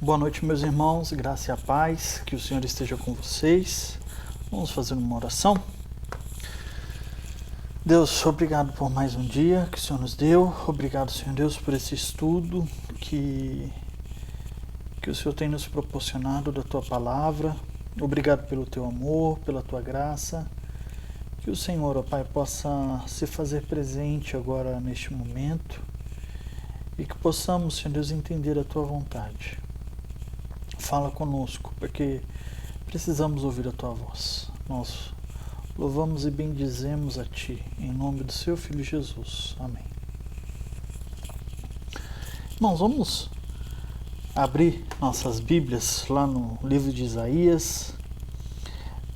Boa noite, meus irmãos, graça e a paz, que o Senhor esteja com vocês. Vamos fazer uma oração. Deus, obrigado por mais um dia que o Senhor nos deu. Obrigado, Senhor Deus, por esse estudo que o Senhor tem nos proporcionado da Tua Palavra. Obrigado pelo Teu amor, pela Tua graça. Que o Senhor, ó Pai, possa se fazer presente agora neste momento e que possamos, Senhor Deus, entender a Tua vontade. Fala conosco, porque precisamos ouvir a Tua voz. Nós louvamos e bendizemos a Ti, em nome do Seu Filho Jesus. Amém. Irmãos, vamos abrir nossas Bíblias lá no livro de Isaías,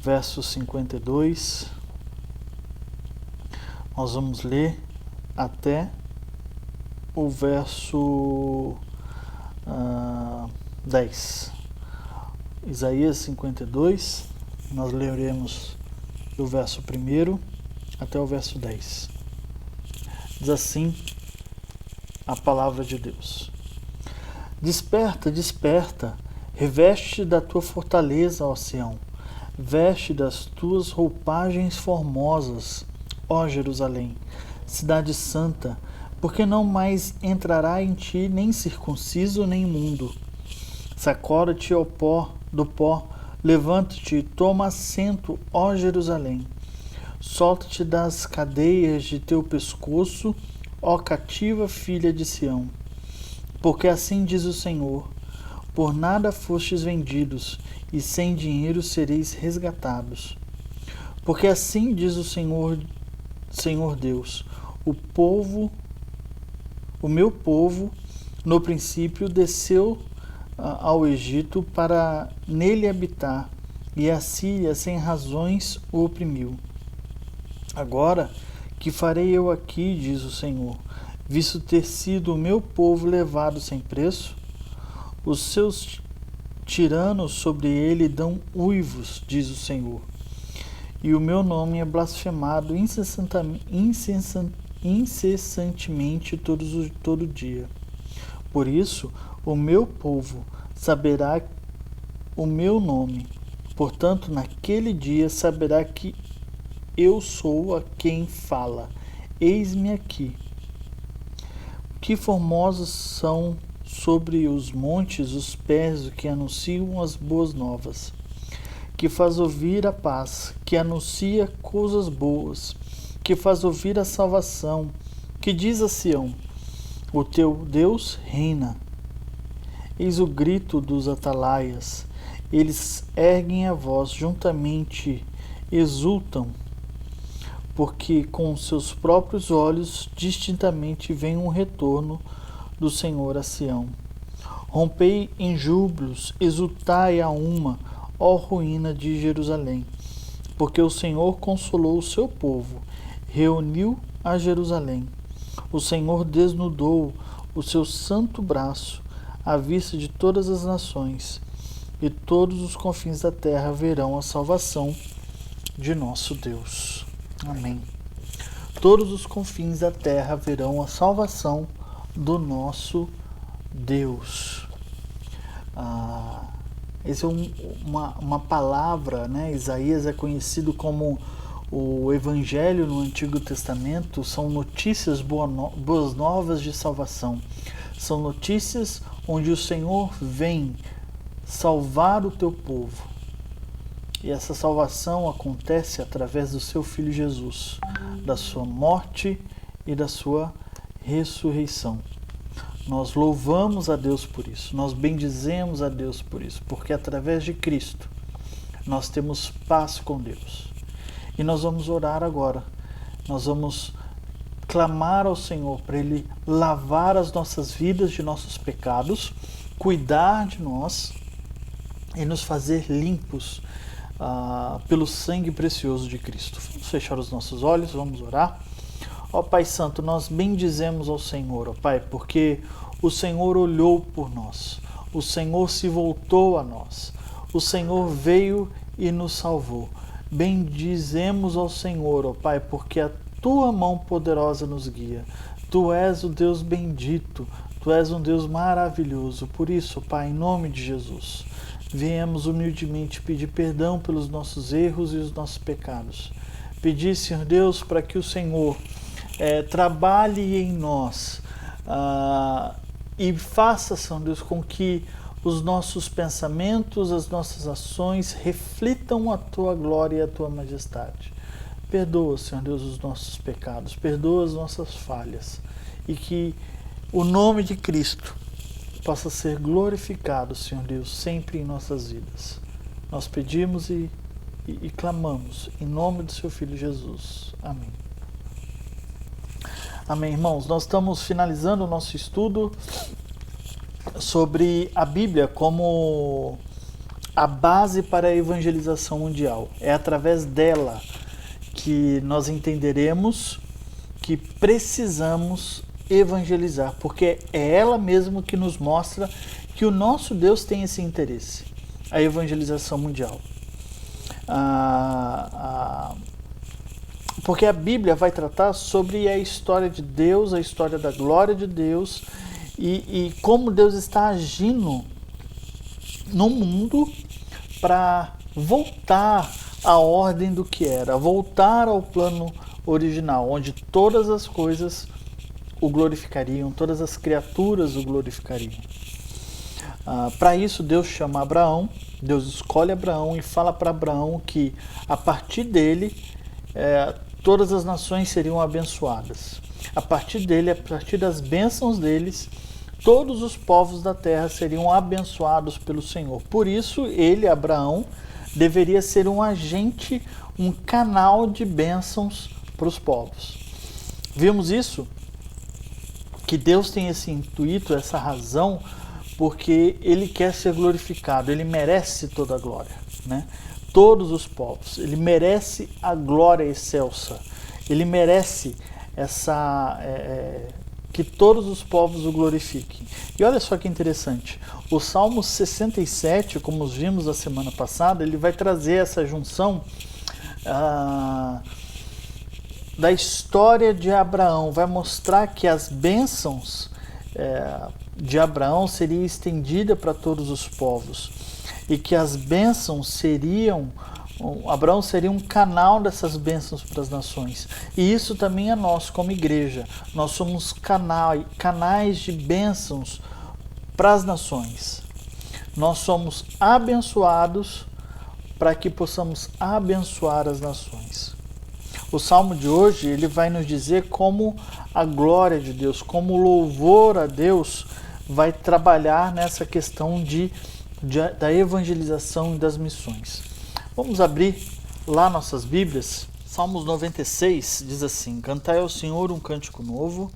verso 52. Nós vamos ler até o verso 10. Isaías 52, nós leremos do verso 1 até o verso 10. Diz assim a palavra de Deus: Desperta, desperta, reveste da tua fortaleza, ó Sião, veste das tuas roupagens formosas, ó Jerusalém, cidade santa, porque não mais entrará em ti nem circunciso nem imundo. Sacode-te ao pó, do pó, levanta-te e toma assento, ó Jerusalém. Solta-te das cadeias de teu pescoço, ó cativa filha de Sião. Porque assim diz o Senhor: por nada fostes vendidos, e sem dinheiro sereis resgatados. Porque assim diz o Senhor Deus: o meu povo, no princípio, desceu ao Egito para nele habitar, e a Síria sem razões o oprimiu. Agora, que farei eu aqui, diz o Senhor, visto ter sido o meu povo levado sem preço? Os seus tiranos sobre ele dão uivos, diz o Senhor, e o meu nome é blasfemado incessantemente todo dia. Por isso, o meu povo saberá o meu nome. Portanto, naquele dia saberá que eu sou a quem fala. Eis-me aqui. Que formosos são sobre os montes os pés que anunciam as boas novas, que faz ouvir a paz, que anuncia coisas boas, que faz ouvir a salvação, que diz a Sião: o teu Deus reina. Eis o grito dos atalaias, eles erguem a voz, juntamente exultam, porque com seus próprios olhos distintamente vem um retorno do Senhor a Sião. Rompei em júbilos, exultai a uma, ó ruína de Jerusalém, porque o Senhor consolou o seu povo, reuniu a Jerusalém. O Senhor desnudou o seu santo braço à vista de todas as nações, e todos os confins da terra verão a salvação de nosso Deus. Amém. Todos os confins da terra verão a salvação do nosso Deus. Essa é uma palavra, né? Isaías é conhecido como o Evangelho no Antigo Testamento. São notícias boas novas de salvação. São notícias onde o Senhor vem salvar o teu povo. E essa salvação acontece através do seu Filho Jesus, da sua morte e da sua ressurreição. Nós louvamos a Deus por isso, nós bendizemos a Deus por isso, porque através de Cristo nós temos paz com Deus. E nós vamos orar agora, nós vamos clamar ao Senhor para Ele lavar as nossas vidas de nossos pecados, cuidar de nós e nos fazer limpos pelo sangue precioso de Cristo. Vamos fechar os nossos olhos, vamos orar. Ó Pai Santo, nós bendizemos ao Senhor, ó Pai, porque o Senhor olhou por nós, o Senhor se voltou a nós, o Senhor veio e nos salvou. Bendizemos ao Senhor, ó Pai, porque a Tua mão poderosa nos guia. Tu és o Deus bendito, Tu Tu és um Deus maravilhoso. Por isso, Pai, em nome de Jesus, viemos humildemente pedir perdão pelos nossos erros e os nossos pecados. Pedir, Senhor Deus, para que o Senhor trabalhe em nós e faça, Senhor Deus, com que os nossos pensamentos, as nossas ações reflitam a Tua glória e a Tua majestade. Perdoa, Senhor Deus, os nossos pecados, perdoa as nossas falhas e que o nome de Cristo possa ser glorificado, Senhor Deus, sempre em nossas vidas. Nós pedimos e clamamos em nome do Seu Filho Jesus. Amém. Amém, irmãos. Nós estamos finalizando o nosso estudo sobre a Bíblia como a base para a evangelização mundial. É através dela que nós entenderemos que precisamos evangelizar, porque é ela mesma que nos mostra que o nosso Deus tem esse interesse, a evangelização mundial. Porque a Bíblia vai tratar sobre a história de Deus, a história da glória de Deus e como Deus está agindo no mundo para voltar à ordem do que era, voltar ao plano original, onde todas as coisas o glorificariam, todas as criaturas o glorificariam. Para isso, Deus chama Abraão, Deus escolhe Abraão e fala para Abraão que a partir dele todas as nações seriam abençoadas. A partir dele, a partir das bênçãos deles, todos os povos da terra seriam abençoados pelo Senhor. Por isso, ele, Abraão, deveria ser um agente, um canal de bênçãos para os povos. Vimos isso? Que Deus tem esse intuito, essa razão, porque Ele quer ser glorificado, Ele merece toda a glória, né? Todos os povos, Ele merece a glória excelsa, Ele merece que todos os povos o glorifiquem. E olha só que interessante, o Salmo 67, como vimos a semana passada, ele vai trazer essa junção da história de Abraão, vai mostrar que as bênçãos de Abraão seriam estendidas para todos os povos e que as bênçãos Abraão seria um canal dessas bênçãos para as nações. E isso também é nós como igreja, nós somos canais de bênçãos para as nações. Nós somos abençoados para que possamos abençoar as nações. O Salmo de hoje, ele vai nos dizer como a glória de Deus, como o louvor a Deus vai trabalhar nessa questão da evangelização e das missões. Vamos abrir lá nossas Bíblias. Salmos 96 diz assim: Cantai ao Senhor um cântico novo,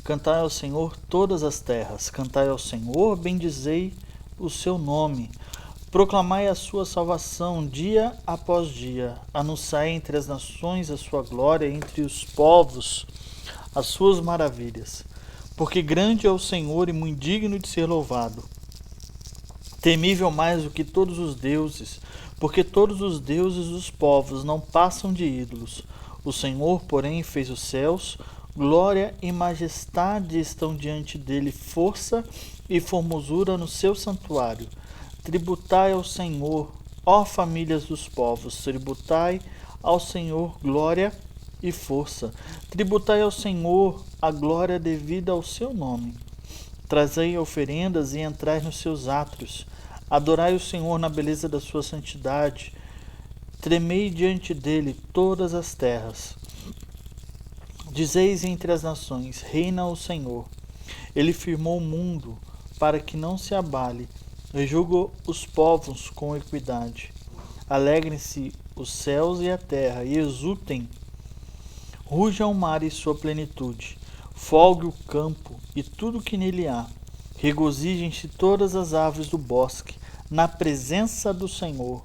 cantai ao Senhor todas as terras, cantai ao Senhor, bendizei o seu nome. Proclamai a sua salvação dia após dia, anunciai entre as nações a sua glória, entre os povos as suas maravilhas. Porque grande é o Senhor e muito digno de ser louvado, temível mais do que todos os deuses, porque todos os deuses dos povos não passam de ídolos. O Senhor, porém, fez os céus, glória e majestade estão diante dele, força e formosura no seu santuário. Tributai ao Senhor, ó famílias dos povos, tributai ao Senhor glória e força. Tributai ao Senhor a glória devida ao seu nome. Trazei oferendas e entrai nos seus átrios. Adorai o Senhor na beleza da sua santidade. Tremei diante dele todas as terras. Dizeis entre as nações, reina o Senhor. Ele firmou o mundo para que não se abale. E julga os povos com equidade. Alegrem-se os céus e a terra, e exultem. Ruja o mar e sua plenitude. Folgue o campo e tudo que nele há. Regozijem-se todas as árvores do bosque, na presença do Senhor.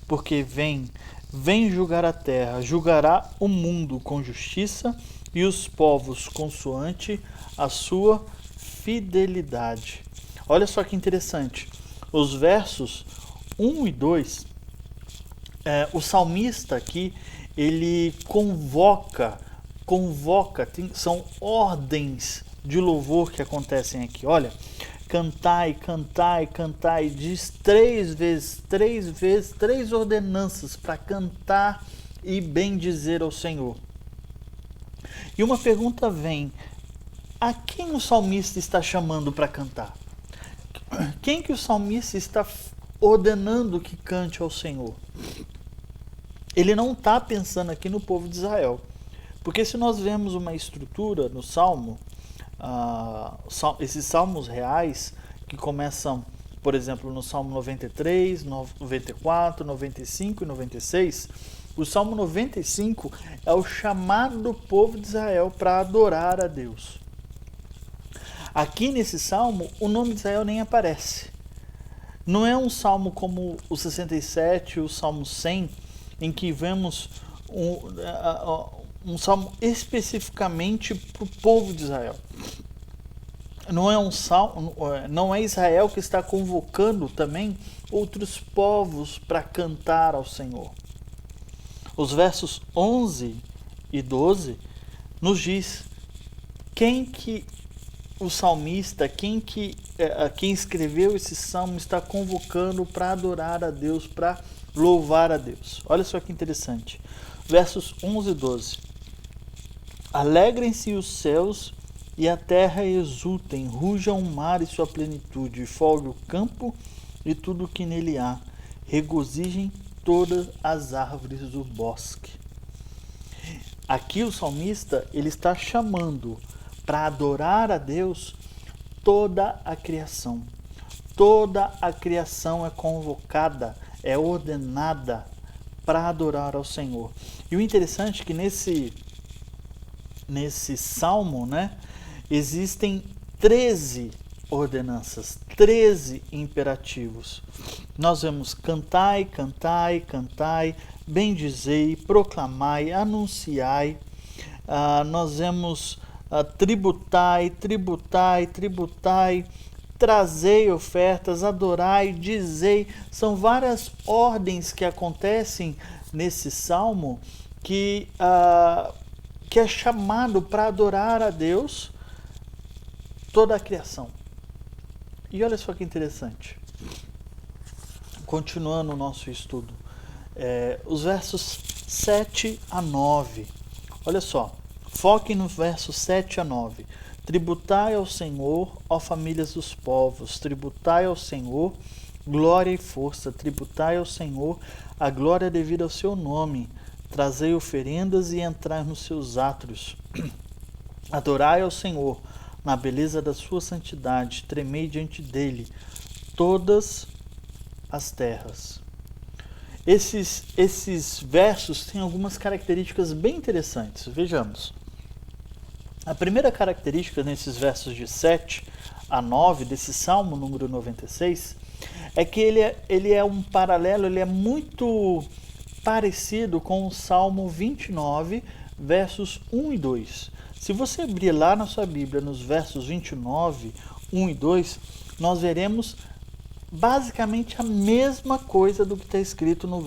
Porque vem julgar a terra, julgará o mundo com justiça e os povos consoante a sua fidelidade. Olha só que interessante. Os versos 1 e 2, o salmista aqui, ele convoca, são ordens de louvor que acontecem aqui. Olha, cantai, cantai, cantai, diz 3 vezes, 3 ordenanças para cantar e bendizer ao Senhor. E uma pergunta vem: a quem o salmista está chamando para cantar? Quem que o salmista está ordenando que cante ao Senhor? Ele não está pensando aqui no povo de Israel. Porque se nós vemos uma estrutura no Salmo, esses salmos reais, que começam, por exemplo, no Salmo 93, 94, 95 e 96, o Salmo 95 é o chamado do povo de Israel para adorar a Deus. Aqui nesse salmo, o nome de Israel nem aparece. Não é um salmo como o 67 e o Salmo 100, em que vemos um salmo especificamente para o povo de Israel. Não é um salmo, não é Israel que está convocando também outros povos para cantar ao Senhor. Os versos 11 e 12 nos diz quem que o salmista, quem escreveu esse salmo está convocando para adorar a Deus, para louvar a Deus. Olha só que interessante. Versos 11 e 12. Alegrem-se os céus e a terra exultem, ruja o mar e sua plenitude, folgue o campo e tudo o que nele há, regozijem todas as árvores do bosque. Aqui o salmista ele está chamando para adorar a Deus toda a criação. Toda a criação é convocada, é ordenada para adorar ao Senhor. E o interessante é que nesse salmo, né, existem 13 ordenanças, 13 imperativos. Nós vemos cantai, cantai, cantai, bendizei, proclamai, anunciai. Nós vemos tributai, tributai, tributai, trazei ofertas, adorai, dizei. São várias ordens que acontecem nesse salmo que é chamado para adorar a Deus toda a criação. E olha só que interessante. Continuando o nosso estudo, os versos 7 a 9. Olha só, foquem no verso 7 a 9. Tributai ao Senhor, ó famílias dos povos, tributai ao Senhor glória e força, tributai ao Senhor a glória devida ao seu nome, trazei oferendas e entrai nos seus átrios. Adorai ao Senhor na beleza da sua santidade, tremei diante dele todas as terras. Esses versos têm algumas características bem interessantes. Vejamos. A primeira característica nesses versos de 7 a 9, desse Salmo número 96, é que ele é um paralelo, ele é muito parecido com o Salmo 29, versos 1 e 2. Se você abrir lá na sua Bíblia, nos versos 29, 1 e 2, nós veremos basicamente a mesma coisa do que está escrito no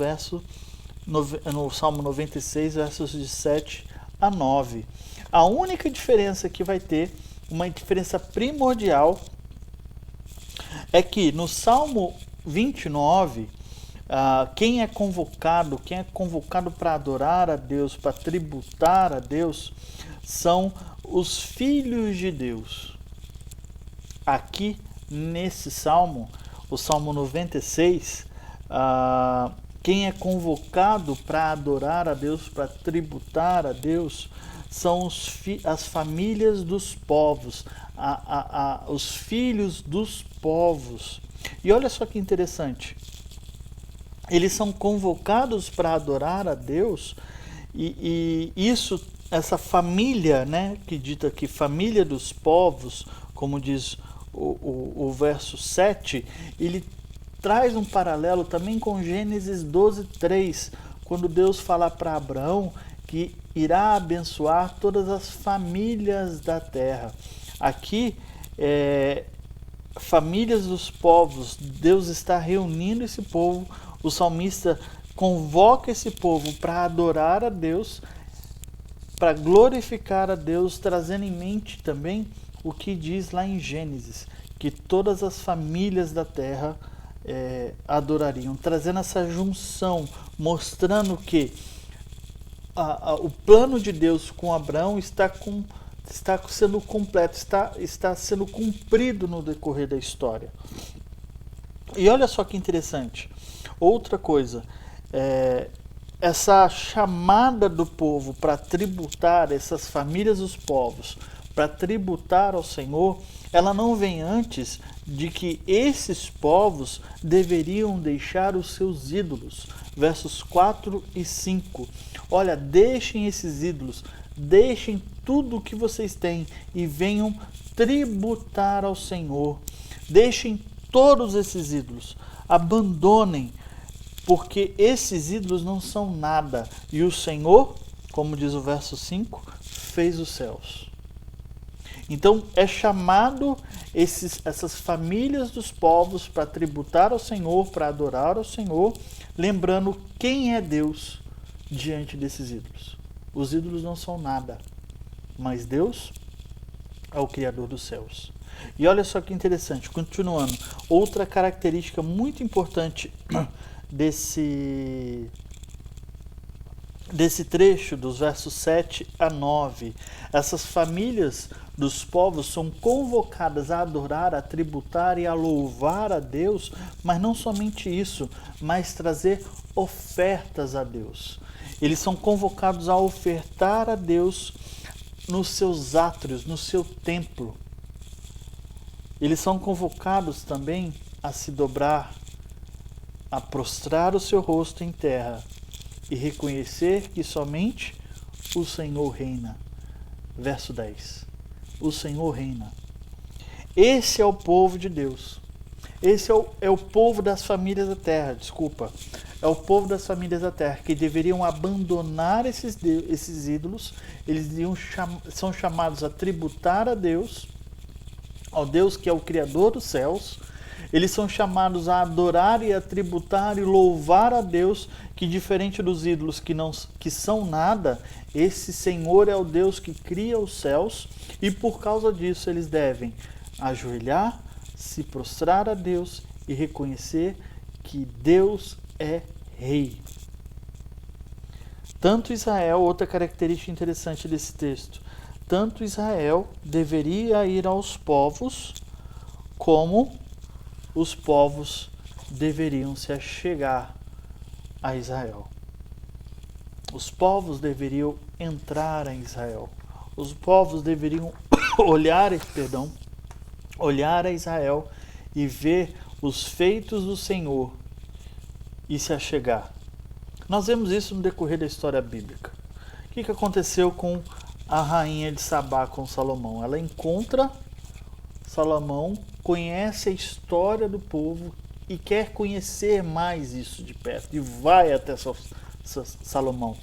Salmo 96, versos de 7 a 9. A única diferença que vai ter, uma diferença primordial, é que no Salmo 29, quem é convocado para adorar a Deus, para tributar a Deus, são os filhos de Deus. Aqui, nesse Salmo, o Salmo 96, quem é convocado para adorar a Deus, para tributar a Deus, são as famílias dos povos, os filhos dos povos. E olha só que interessante, eles são convocados para adorar a Deus, e essa família, né, que dita aqui, família dos povos, como diz o verso 7, ele traz um paralelo também com Gênesis 12:3, quando Deus fala para Abraão que irá abençoar todas as famílias da terra. Aqui, famílias dos povos, Deus está reunindo esse povo, o salmista convoca esse povo para adorar a Deus, para glorificar a Deus, trazendo em mente também o que diz lá em Gênesis, que todas as famílias da terra adorariam, trazendo essa junção, mostrando que o plano de Deus com Abraão está sendo completo, está sendo cumprido no decorrer da história. E olha só que interessante, outra coisa, essa chamada do povo para tributar, essas famílias dos povos, para tributar ao Senhor, ela não vem antes de que esses povos deveriam deixar os seus ídolos. Versos 4 e 5. Olha, deixem esses ídolos, deixem tudo o que vocês têm e venham tributar ao Senhor. Deixem todos esses ídolos, abandonem, porque esses ídolos não são nada. E o Senhor, como diz o verso 5, fez os céus. Então é chamado essas famílias dos povos para tributar ao Senhor, para adorar ao Senhor, lembrando quem é Deus diante desses ídolos. Os ídolos não são nada, mas Deus é o Criador dos céus. E olha só que interessante, continuando, outra característica muito importante desse trecho, dos versos 7 a 9, essas famílias dos povos são convocadas a adorar, a tributar e a louvar a Deus, mas não somente isso, mas trazer ofertas a Deus. Eles são convocados a ofertar a Deus nos seus átrios, no seu templo. Eles são convocados também a se dobrar, a prostrar o seu rosto em terra e reconhecer que somente o Senhor reina. Verso 10. O Senhor reina. Esse é o povo de Deus. Esse é o povo das famílias da terra, desculpa. É o povo das famílias da terra que deveriam abandonar esses ídolos. Eles são chamados a tributar a Deus, ao Deus que é o Criador dos céus. Eles são chamados a adorar e a tributar e louvar a Deus, que diferente dos ídolos que são nada, esse Senhor é o Deus que cria os céus, e por causa disso eles devem ajoelhar, se prostrar a Deus e reconhecer que Deus é Rei. Tanto Israel, outra característica interessante desse texto, tanto Israel deveria ir aos povos, como os povos deveriam se achegar a Israel. Os povos deveriam entrar em Israel. Os povos deveriam olhar a Israel e ver os feitos do Senhor e se achegar. Nós vemos isso no decorrer da história bíblica. O que aconteceu com a rainha de Sabá com Salomão? Ela encontra Salomão, conhece a história do povo e quer conhecer mais isso de perto e vai até Salomão.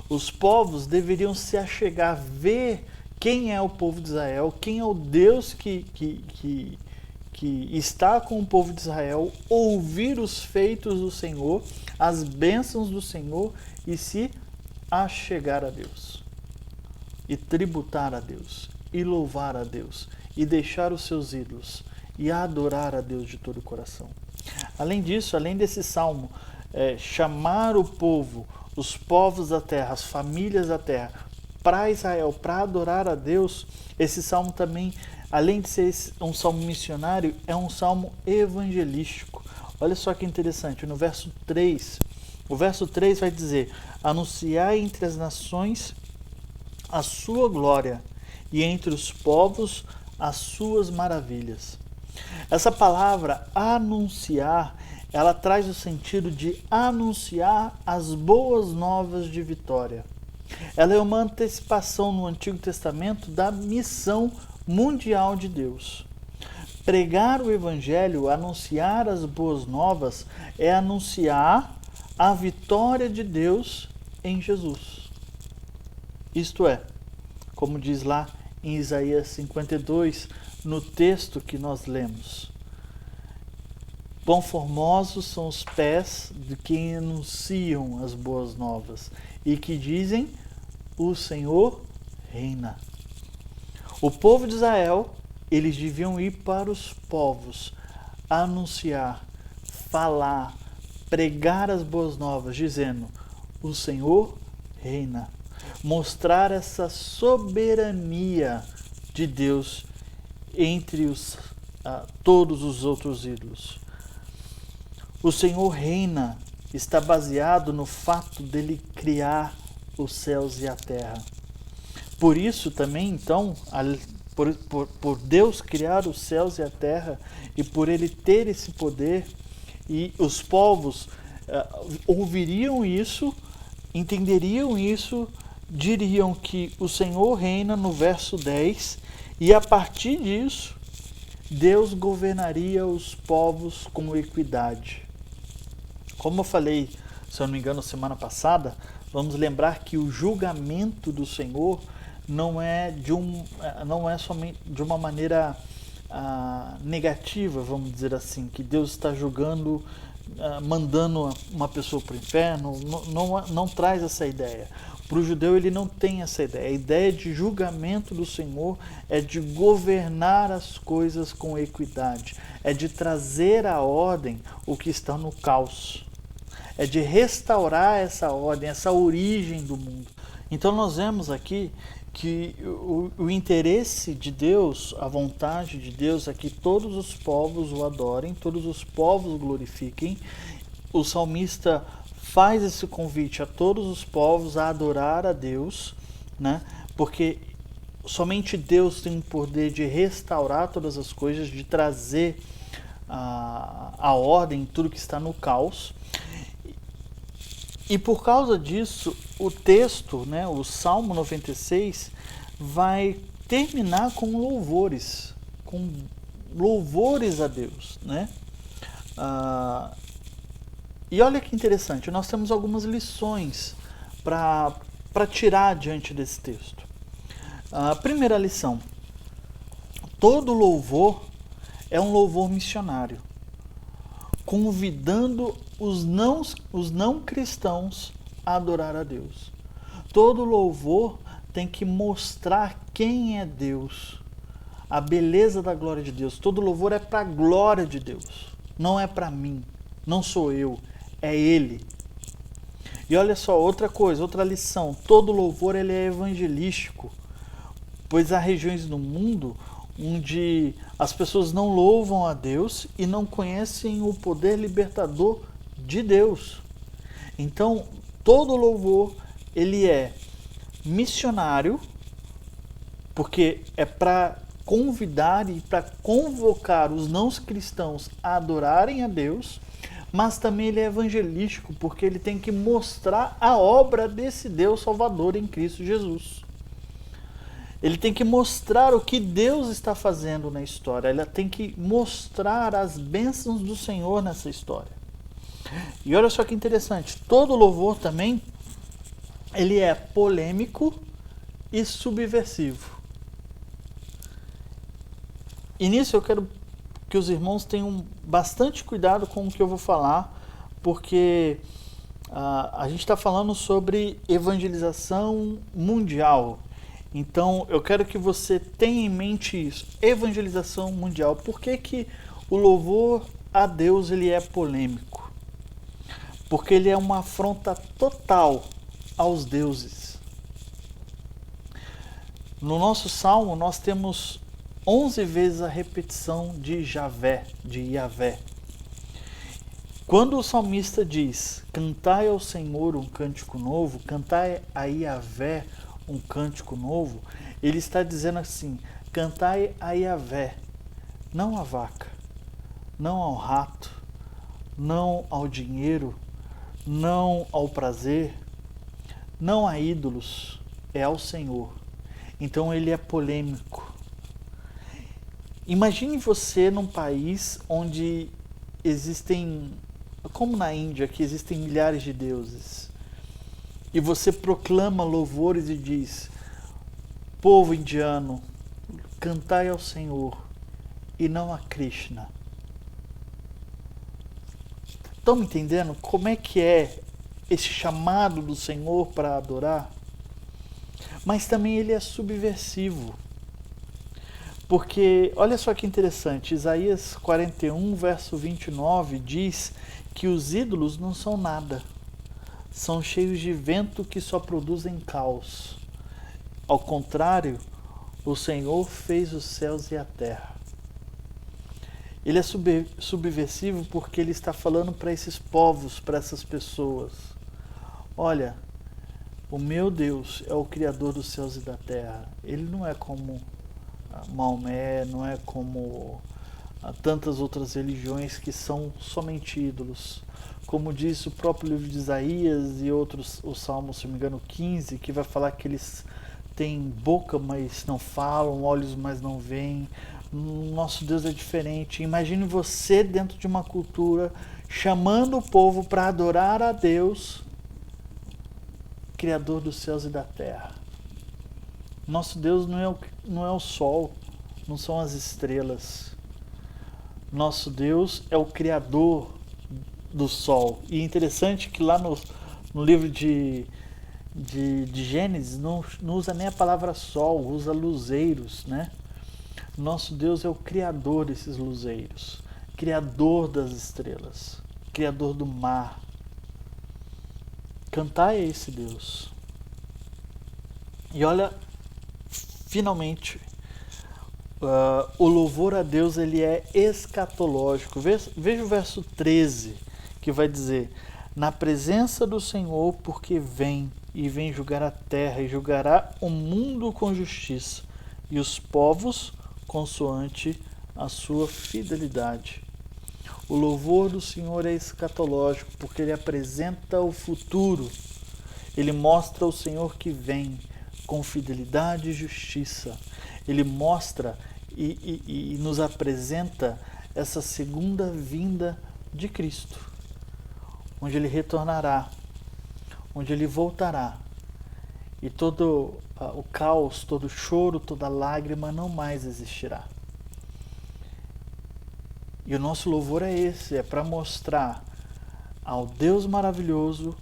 Os povos deveriam se achegar, ver quem é o povo de Israel, quem é o Deus que está com o povo de Israel, ouvir os feitos do Senhor, as bênçãos do Senhor e se achegar a Deus. E tributar a Deus, e louvar a Deus, e deixar os seus ídolos, e adorar a Deus de todo o coração. Além disso, além desse salmo, chamar o povo, os povos da terra, as famílias da terra, para Israel, para adorar a Deus, esse salmo também, além de ser um salmo missionário, é um salmo evangelístico. Olha só que interessante, no verso 3, o verso 3 vai dizer: anunciai entre as nações a sua glória, e entre os povos as suas maravilhas. Essa palavra anunciar, ela traz o sentido de anunciar as boas novas de vitória. Ela é uma antecipação no Antigo Testamento da missão mundial de Deus. Pregar o Evangelho, anunciar as boas novas, é anunciar a vitória de Deus em Jesus. Isto é, como diz lá em Isaías 52, no texto que nós lemos: quão formosos são os pés de quem anunciam as boas novas e que dizem: o Senhor reina. O povo de Israel, eles deviam ir para os povos, anunciar, falar, pregar as boas novas, dizendo: o Senhor reina. Mostrar essa soberania de Deus entre todos os outros ídolos. O Senhor reina está baseado no fato dele criar os céus e a terra. Por isso também, então, por Deus criar os céus e a terra, e por ele ter esse poder, e os povos ouviriam isso, entenderiam isso, diriam que o Senhor reina no verso 10, e a partir disso, Deus governaria os povos com equidade. Como eu falei, se eu não me engano, semana passada, vamos lembrar que o julgamento do Senhor não é somente de uma maneira negativa, vamos dizer assim, que Deus está julgando, mandando uma pessoa para o inferno, não traz essa ideia. Para o judeu ele não tem essa ideia. A ideia de julgamento do Senhor é de governar as coisas com equidade, é de trazer à ordem o que está no caos, é de restaurar essa ordem, essa origem do mundo. Então nós vemos aqui que o interesse de Deus, a vontade de Deus é que todos os povos o adorem, todos os povos o glorifiquem. O salmista faz esse convite a todos os povos a adorar a Deus, né? Porque somente Deus tem o poder de restaurar todas as coisas, de trazer a ordem, tudo que está no caos. E por causa disso, o texto, né, o Salmo 96, vai terminar com louvores a Deus, né? E olha que interessante, nós temos algumas lições para tirar diante desse texto. A primeira lição: todo louvor é um louvor missionário, convidando os não cristãos a adorar a Deus. Todo louvor tem que mostrar quem é Deus, a beleza da glória de Deus. Todo louvor é para a glória de Deus, não é para mim, não sou eu, é Ele. E olha só, outra coisa, outra lição: todo louvor ele é evangelístico, pois há regiões no mundo onde as pessoas não louvam a Deus e não conhecem o poder libertador de Deus. Então, todo louvor ele é missionário, porque é para convidar e para convocar os não cristãos a adorarem a Deus, mas também ele é evangelístico, porque ele tem que mostrar a obra desse Deus Salvador em Cristo Jesus. Ele tem que mostrar o que Deus está fazendo na história. Ele tem que mostrar as bênçãos do Senhor nessa história. E olha só que interessante, todo louvor também, ele é polêmico e subversivo. E nisso eu quero que os irmãos tenham bastante cuidado com o que eu vou falar, porque a gente está falando sobre evangelização mundial. Então eu quero que você tenha em mente isso, evangelização mundial. Por que o louvor a Deus ele é polêmico? Porque ele é uma afronta total aos deuses. No nosso salmo nós temos 11 vezes a repetição de Javé, de Yahvé. Quando o salmista diz: cantai ao Senhor um cântico novo, cantai a Yahvé um cântico novo, ele está dizendo assim: cantai a Yahvé, não à vaca, não ao rato, não ao dinheiro, não ao prazer, não a ídolos, é ao Senhor. Então ele é polêmico. Imagine você num país onde existem, como na Índia, que existem milhares de deuses, e você proclama louvores e diz: povo indiano, cantai ao Senhor e não a Krishna. Estão me entendendo como é que é esse chamado do Senhor para adorar? Mas também ele é subversivo. Porque, olha só que interessante, Isaías 41, verso 29 diz que os ídolos não são nada, são cheios de vento que só produzem caos. Ao contrário, o Senhor fez os céus e a terra. Ele é subversivo porque ele está falando para esses povos, para essas pessoas. Olha, o meu Deus é o Criador dos céus e da terra. Ele não é como Maomé, não é como tantas outras religiões que são somente ídolos. Como diz o próprio livro de Isaías e outros, o Salmo, se não me engano, 15, que vai falar que eles têm boca, mas não falam, olhos, mas não veem. Nosso Deus é diferente. Imagine você dentro de uma cultura chamando o povo para adorar a Deus, Criador dos céus e da terra. Nosso Deus não é o sol, não são as estrelas. Nosso Deus é o Criador do sol. E é interessante que lá no livro de Gênesis não usa nem a palavra sol, usa luzeiros, né? Nosso Deus é o Criador desses luzeiros, Criador das estrelas, Criador do mar. Cantai a esse Deus. E olha, finalmente, o louvor a Deus ele é escatológico. Veja o verso 13, que vai dizer: na presença do Senhor, porque vem julgar a terra, e julgará o mundo com justiça, e os povos consoante a sua fidelidade. O louvor do Senhor é escatológico, porque ele apresenta o futuro. Ele mostra o Senhor que vem com fidelidade e justiça. Ele mostra e nos apresenta essa segunda vinda de Cristo, onde ele retornará, onde ele voltará, e todo o caos, todo o choro, toda lágrima não mais existirá. E o nosso louvor é esse, é para mostrar ao Deus maravilhoso,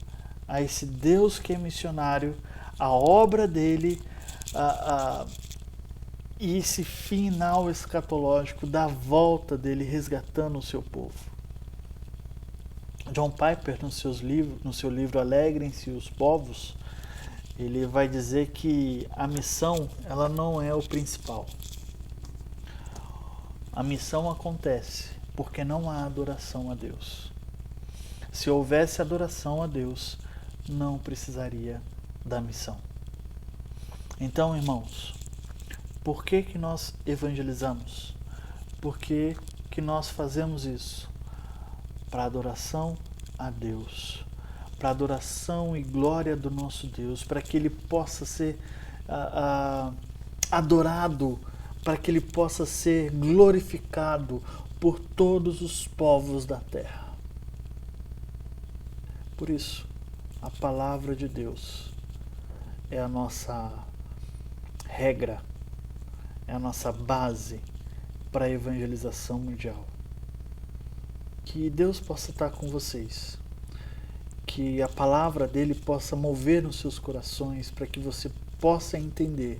a esse Deus que é missionário, a obra dele, e esse final escatológico da volta dele resgatando o seu povo. John Piper, no seu livro Alegrem-se os Povos, ele vai dizer que a missão ela não é o principal. A missão acontece porque não há adoração a Deus. Se houvesse adoração a Deus, não precisaria da missão. Então, irmãos, por que nós evangelizamos? Por que nós fazemos isso? Para adoração a Deus, para adoração e glória do nosso Deus, para que Ele possa ser adorado, para que Ele possa ser glorificado por todos os povos da terra. Por isso, a palavra de Deus é a nossa regra, é a nossa base para a evangelização mundial. Que Deus possa estar com vocês, que a palavra dele possa mover nos seus corações para que você possa entender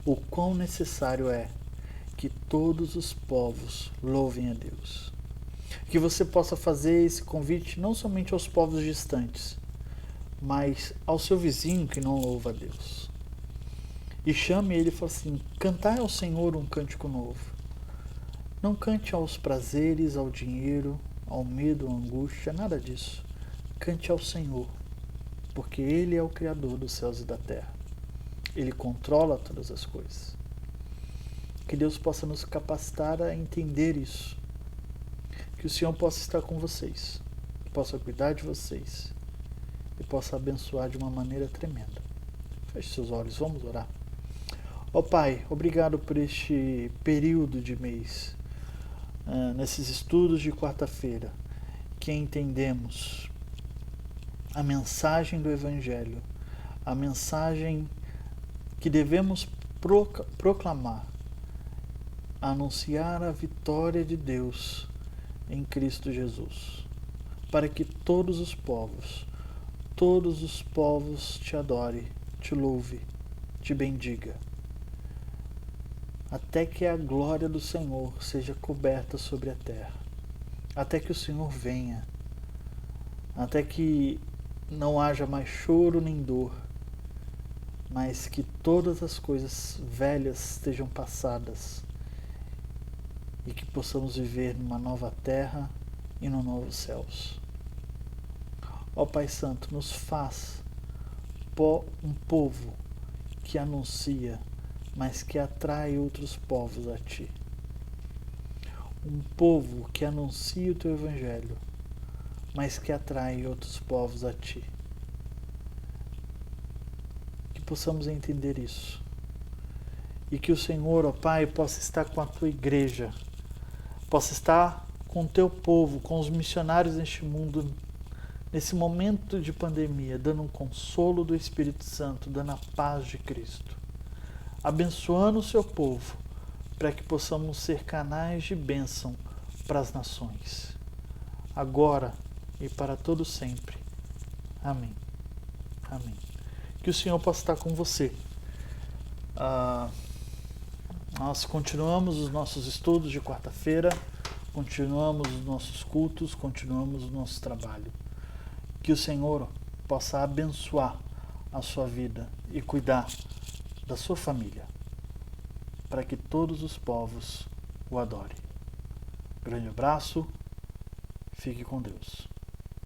o quão necessário é que todos os povos louvem a Deus. Que você possa fazer esse convite não somente aos povos distantes, mas ao seu vizinho que não louva a Deus. E chame ele e fale assim: cantai ao Senhor um cântico novo. Não cante aos prazeres, ao dinheiro, ao medo, à angústia, nada disso. Cante ao Senhor, porque Ele é o Criador dos céus e da terra. Ele controla todas as coisas. Que Deus possa nos capacitar a entender isso. Que o Senhor possa estar com vocês, que possa cuidar de vocês e possa abençoar de uma maneira tremenda. Feche seus olhos, vamos orar. Ó Pai, obrigado por este período de mês, nesses estudos de quarta-feira, que entendemos a mensagem do Evangelho, a mensagem que devemos proclamar, anunciar a vitória de Deus em Cristo Jesus, para que todos os povos te adorem, te louve, te bendiga. até que a glória do Senhor seja coberta sobre a terra, até que o Senhor venha, até que não haja mais choro nem dor, mas que todas as coisas velhas estejam passadas e que possamos viver numa nova terra e no novos céus. Ó Pai Santo, nos faz um povo que anuncia, mas que atrai outros povos a Ti. Um povo que anuncia o Teu Evangelho, mas que atrai outros povos a Ti. Que possamos entender isso. E que o Senhor, ó Pai, possa estar com a Tua igreja, possa estar com o Teu povo, com os missionários neste mundo, nesse momento de pandemia, dando um consolo do Espírito Santo, dando a paz de Cristo, abençoando o Seu povo, para que possamos ser canais de bênção para as nações, agora e para todo sempre. Amém. Amém. Que o Senhor possa estar com você. Nós continuamos os nossos estudos de quarta-feira, continuamos os nossos cultos, continuamos o nosso trabalho. Que o Senhor possa abençoar a sua vida e cuidar da sua família, para que todos os povos o adorem. Grande abraço, fique com Deus.